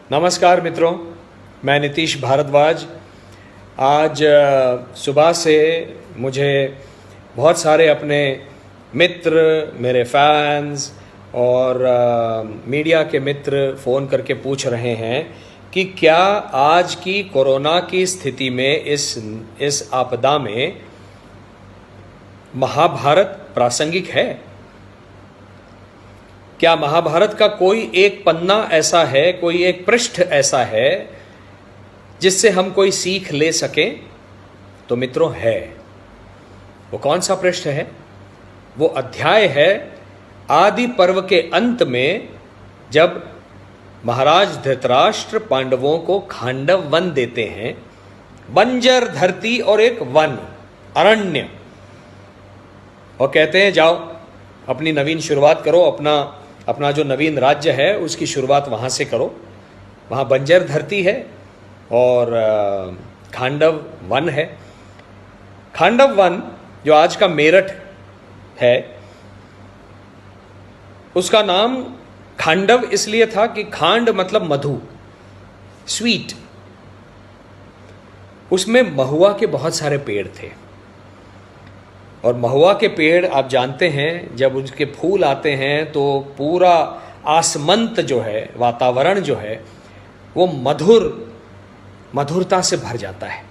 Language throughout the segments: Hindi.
नमस्कार मित्रों, मैं नीतीश भारद्वाज। आज सुबह से मुझे बहुत सारे अपने मित्र, मेरे फैंस और मीडिया के मित्र फ़ोन करके पूछ रहे हैं कि क्या आज की कोरोना की स्थिति में इस आपदा में महाभारत प्रासंगिक है। क्या महाभारत का कोई एक पन्ना ऐसा है, कोई एक पृष्ठ ऐसा है जिससे हम कोई सीख ले सकें? तो मित्रों, है। वो कौन सा पृष्ठ है? वो अध्याय है आदि पर्व के अंत में, जब महाराज धृतराष्ट्र पांडवों को खांडव वन देते हैं, बंजर धरती और एक वन, अरण्य, और कहते हैं जाओ अपनी नवीन शुरुआत करो, अपना जो नवीन राज्य है उसकी शुरुआत वहाँ से करो। वहाँ बंजर धरती है और खांडव वन है। खांडव वन जो आज का मेरठ है, उसका नाम खांडव इसलिए था कि खांड मतलब मधु, स्वीट। उसमें महुआ के बहुत सारे पेड़ थे, और महुआ के पेड़ आप जानते हैं, जब उसके फूल आते हैं तो पूरा आसमंत जो है, वातावरण जो है, वो मधुरता से भर जाता है।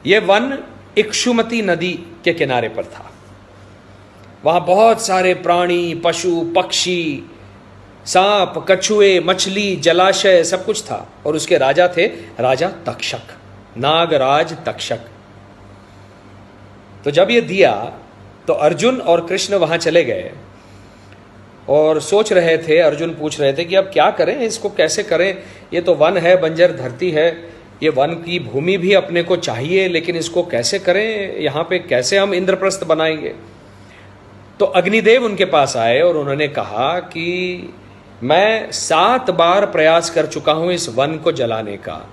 ये वन इक्षुमती नदी के किनारे पर था। वहां बहुत सारे प्राणी, पशु, पक्षी, सांप, कछुए, मछली, जलाशय, सब कुछ था। और उसके राजा थे राजा तक्षक, नागराज तक्षक। तो जब ये दिया तो अर्जुन और कृष्ण वहां चले गए और सोच रहे थे, अर्जुन पूछ रहे थे कि अब क्या करें, इसको कैसे करें। ये तो वन है, बंजर धरती है, ये वन की भूमि भी अपने को चाहिए, लेकिन इसको कैसे करें, यहाँ पे कैसे हम इंद्रप्रस्थ बनाएंगे। तो अग्निदेव उनके पास आए और उन्होंने कहा कि मैं 7 बार प्रयास कर चुका हूं इस वन को जलाने का,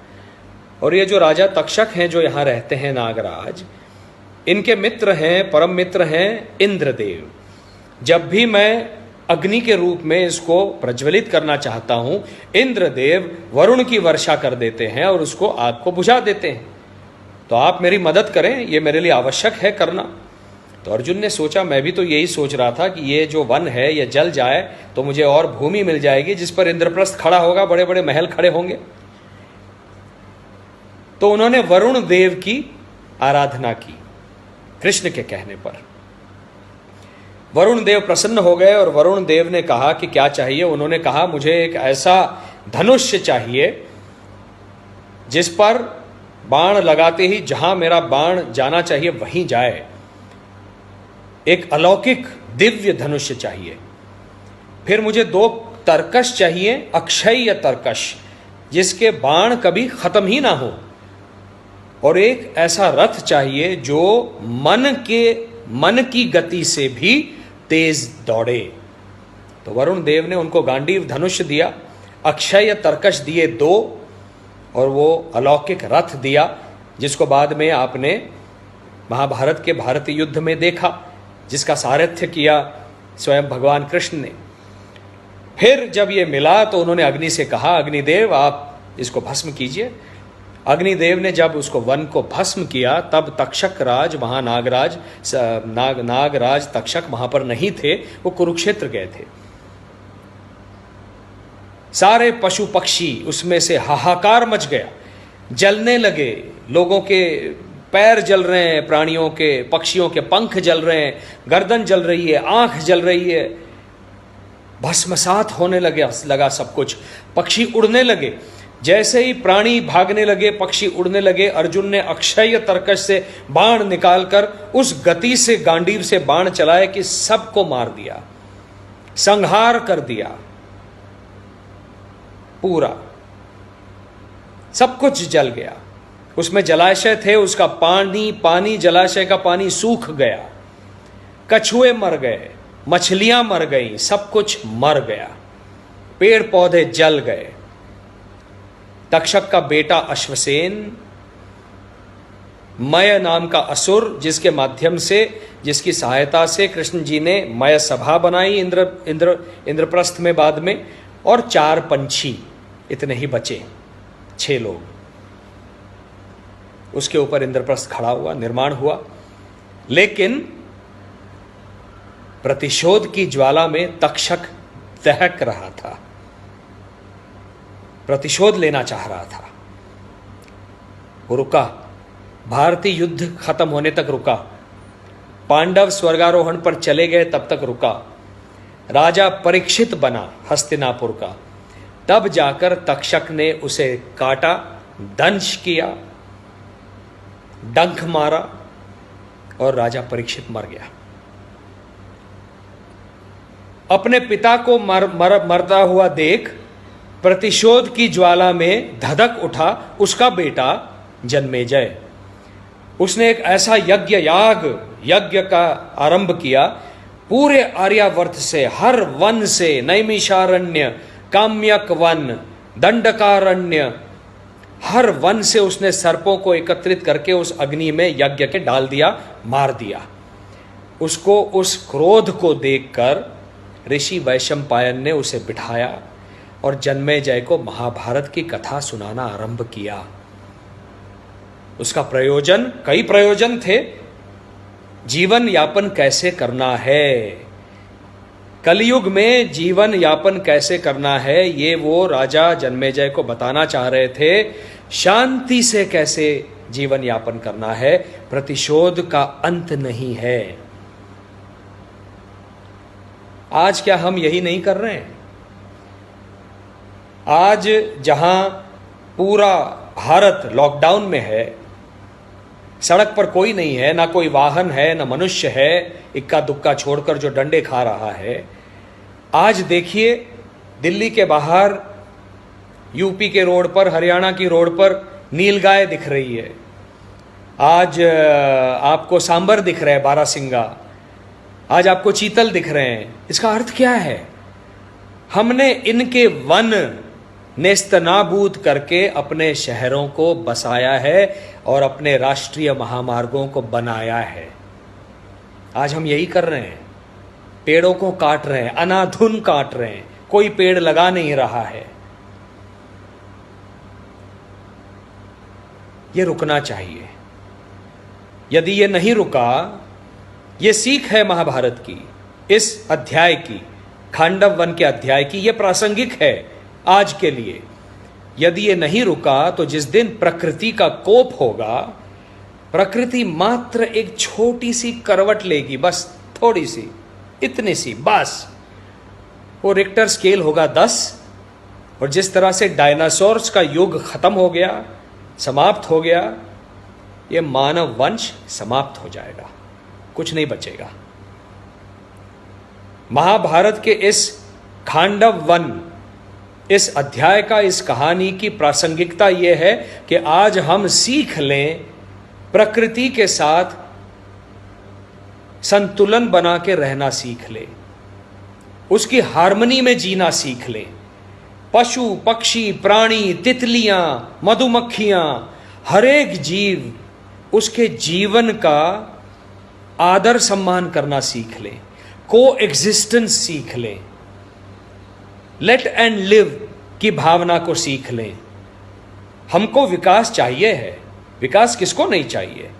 और ये जो राजा तक्षक हैं जो यहाँ रहते हैं, नागराज, इनके मित्र हैं, परम मित्र हैं इंद्रदेव। जब भी मैं अग्नि के रूप में इसको प्रज्वलित करना चाहता हूं, इंद्रदेव वरुण की वर्षा कर देते हैं और उसको आग को बुझा देते हैं। तो आप मेरी मदद करें, ये मेरे लिए आवश्यक है करना। तो अर्जुन ने सोचा, मैं भी तो यही सोच रहा था कि ये जो वन है ये जल जाए तो मुझे और भूमि मिल जाएगी जिस पर इंद्रप्रस्थ खड़ा होगा, बड़े बड़े महल खड़े होंगे। तो उन्होंने वरुण देव की आराधना की कृष्ण के कहने पर। वरुण देव प्रसन्न हो गए और वरुण देव ने कहा कि क्या चाहिए। उन्होंने कहा, मुझे एक ऐसा धनुष चाहिए जिस पर बाण लगाते ही जहां मेरा बाण जाना चाहिए वहीं जाए। एक अलौकिक दिव्य धनुष चाहिए। फिर मुझे 2 तरकश चाहिए, अक्षय तरकश, जिसके बाण कभी खत्म ही ना हो। और एक ऐसा रथ चाहिए जो मन की गति से भी तेज दौड़े। तो वरुण देव ने उनको गांडीव धनुष दिया, अक्षय तरकश दिए 2, और वो अलौकिक रथ दिया जिसको बाद में आपने महाभारत के भारतीय युद्ध में देखा, जिसका सारथ्य किया स्वयं भगवान कृष्ण ने। फिर जब ये मिला तो उन्होंने अग्नि से कहा, अग्निदेव आप इसको भस्म कीजिए। अग्निदेव ने जब उसको वन को भस्म किया, तब तक्षक राज वहां, नागराज तक्षक वहां पर नहीं थे, वो कुरुक्षेत्र गए थे। सारे पशु पक्षी उसमें से हाहाकार मच गया, जलने लगे। लोगों के पैर जल रहे हैं, प्राणियों के, पक्षियों के पंख जल रहे हैं, गर्दन जल रही है, आंख जल रही है, भस्मसात होने लगा सब कुछ। पक्षी उड़ने लगे। जैसे ही प्राणी भागने लगे, पक्षी उड़ने लगे, अर्जुन ने अक्षय तरकश से बाण निकालकर उस गति से गांडीव से बाण चलाए कि सबको मार दिया, संहार कर दिया। पूरा सब कुछ जल गया। उसमें जलाशय थे, उसका पानी जलाशय का पानी सूख गया। कछुए मर गए, मछलियां मर गईं, सब कुछ मर गया। पेड़ पौधे जल गए। तक्षक का बेटा अश्वसेन, मय नाम का असुर, जिसके माध्यम से, जिसकी सहायता से कृष्ण जी ने मय सभा बनाई इंद्रप्रस्थ में बाद में, और 4 पंछी, इतने ही बचे, 6 लोग। उसके ऊपर इंद्रप्रस्थ खड़ा हुआ, निर्माण हुआ। लेकिन प्रतिशोध की ज्वाला में तक्षक दहक रहा था, प्रतिशोध लेना चाह रहा था। वो रुका, भारतीय युद्ध खत्म होने तक रुका, पांडव स्वर्गारोहण पर चले गए तब तक रुका, राजा परीक्षित बना हस्तिनापुर का, तब जाकर तक्षक ने उसे काटा, दंश किया, डंक मारा और राजा परीक्षित मर गया। अपने पिता को मरता हुआ देख प्रतिशोध की ज्वाला में धधक उठा उसका बेटा जन्मेजय। उसने एक ऐसा यज्ञ का आरंभ किया, पूरे आर्यावर्त से, हर वन से, नैमिषारण्य, काम्यक वन, दंडकारण्य, हर वन से उसने सर्पों को एकत्रित करके उस अग्नि में यज्ञ के डाल दिया, मार दिया। उसको, उस क्रोध को देखकर ऋषि वैशंपायन ने उसे बिठाया और जन्मेजय को महाभारत की कथा सुनाना आरंभ किया। उसका प्रयोजन, कई प्रयोजन थे। जीवन यापन कैसे करना है, कलयुग में जीवन यापन कैसे करना है, ये वो राजा जन्मेजय को बताना चाह रहे थे। शांति से कैसे जीवन यापन करना है, प्रतिशोध का अंत नहीं है। आज क्या हम यही नहीं कर रहे हैं? आज जहां पूरा भारत लॉकडाउन में है, सड़क पर कोई नहीं है, ना कोई वाहन है, ना मनुष्य है, इक्का दुक्का छोड़कर जो डंडे खा रहा है। आज देखिए दिल्ली के बाहर, यूपी के रोड पर, हरियाणा की रोड पर नीलगाय दिख रही है। आज आपको सांबर दिख रहा है, बारासिंगा, आज आपको चीतल दिख रहे हैं। इसका अर्थ क्या है? हमने इनके वन नेस्तनाबूद करके अपने शहरों को बसाया है और अपने राष्ट्रीय महामार्गों को बनाया है। आज हम यही कर रहे हैं, पेड़ों को काट रहे हैं, अनाधुन काट रहे हैं, कोई पेड़ लगा नहीं रहा है। ये रुकना चाहिए। यदि ये नहीं रुका, ये सीख है महाभारत की, इस अध्याय की, खांडव वन के अध्याय की, ये प्रासंगिक है आज के लिए। यदि ये नहीं रुका तो जिस दिन प्रकृति का कोप होगा, प्रकृति मात्र एक छोटी सी करवट लेगी, बस थोड़ी सी, इतनी सी, बस। वो रिक्टर स्केल होगा 10, और जिस तरह से डायनासोर्स का युग खत्म हो गया, समाप्त हो गया, ये मानव वंश समाप्त हो जाएगा, कुछ नहीं बचेगा। महाभारत के इस खांडव वन, इस अध्याय का, इस कहानी की प्रासंगिकता यह है कि आज हम सीख लें, प्रकृति के साथ संतुलन बना के रहना सीख लें, उसकी हार्मनी में जीना सीख लें। पशु, पक्षी, प्राणी, तितलियां, मधुमक्खियां, हर एक जीव, उसके जीवन का आदर सम्मान करना सीख लें, को एग्जिस्टेंस सीख लें, लेट एंड लिव की भावना को सीख लें। हमको विकास चाहिए है, विकास किसको नहीं चाहिए?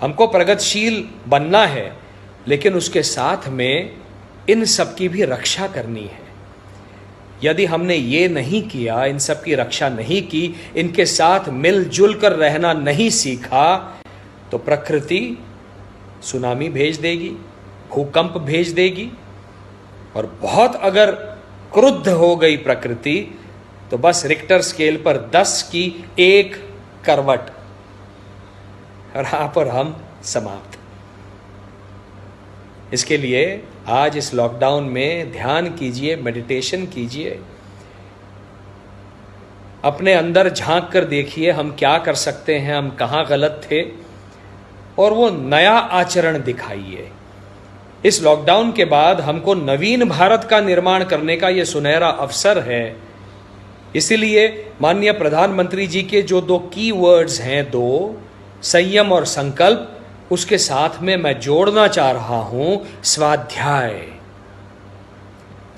हमको प्रगतिशील बनना है, लेकिन उसके साथ में इन सब की भी रक्षा करनी है। यदि हमने ये नहीं किया, इन सब की रक्षा नहीं की, इनके साथ मिलजुल कर रहना नहीं सीखा, तो प्रकृति सुनामी भेज देगी, भूकंप भेज देगी, और बहुत अगर क्रुद्ध हो गई प्रकृति तो बस रिक्टर स्केल पर 10 की एक करवट, और यहां पर हम समाप्त। इसके लिए आज इस लॉकडाउन में ध्यान कीजिए, मेडिटेशन कीजिए, अपने अंदर झांक कर देखिए हम क्या कर सकते हैं, हम कहां गलत थे, और वो नया आचरण दिखाइए। इस लॉकडाउन के बाद हमको नवीन भारत का निर्माण करने का ये सुनहरा अवसर है। इसीलिए माननीय प्रधानमंत्री जी के जो 2 की वर्ड्स हैं, 2 संयम और संकल्प, उसके साथ में मैं जोड़ना चाह रहा हूं स्वाध्याय।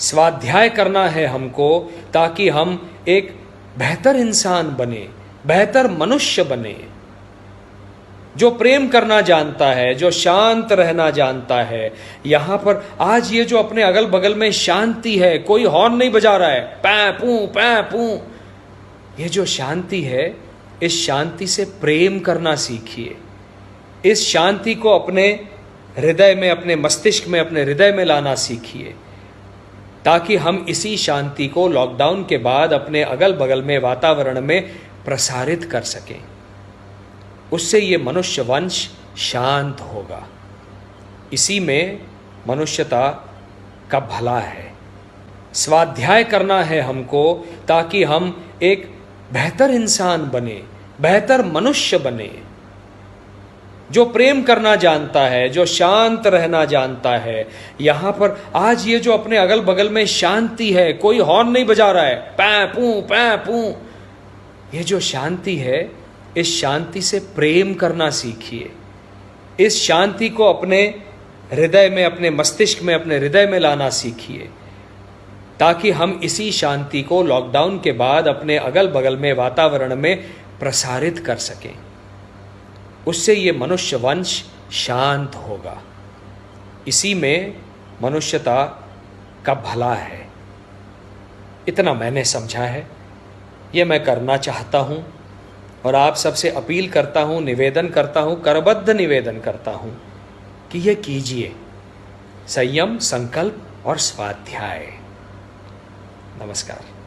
स्वाध्याय करना है हमको ताकि हम एक बेहतर इंसान बने, बेहतर मनुष्य बने, जो प्रेम करना जानता है, जो शांत रहना जानता है। यहां पर आज ये जो अपने अगल बगल में शांति है, कोई हॉर्न नहीं बजा रहा है, पै पू, ये जो शांति है, इस शांति से प्रेम करना सीखिए। इस शांति को अपने हृदय में, अपने मस्तिष्क में, अपने हृदय में लाना सीखिए, ताकि हम इसी शांति को लॉकडाउन के बाद अपने अगल बगल में वातावरण में प्रसारित कर सकें। उससे ये मनुष्य वंश शांत होगा। इसी में मनुष्यता का भला है। स्वाध्याय करना है हमको ताकि हम एक बेहतर इंसान बने, बेहतर मनुष्य बने, जो प्रेम करना जानता है, जो शांत रहना जानता है। यहां पर आज ये जो अपने अगल बगल में शांति है, कोई हॉर्न नहीं बजा रहा है, पै पू, ये जो शांति है, इस शांति से प्रेम करना सीखिए। इस शांति को अपने हृदय में, अपने मस्तिष्क में, अपने हृदय में लाना सीखिए, ताकि हम इसी शांति को लॉकडाउन के बाद अपने अगल बगल में वातावरण में प्रसारित कर सकें। उससे ये मनुष्य वंश शांत होगा। इसी में मनुष्यता का भला है। इतना मैंने समझा है, ये मैं करना चाहता हूँ और आप सबसे अपील करता हूँ, निवेदन करता हूँ, करबद्ध निवेदन करता हूँ कि ये कीजिए, संयम, संकल्प और स्वाध्याय। नमस्कार।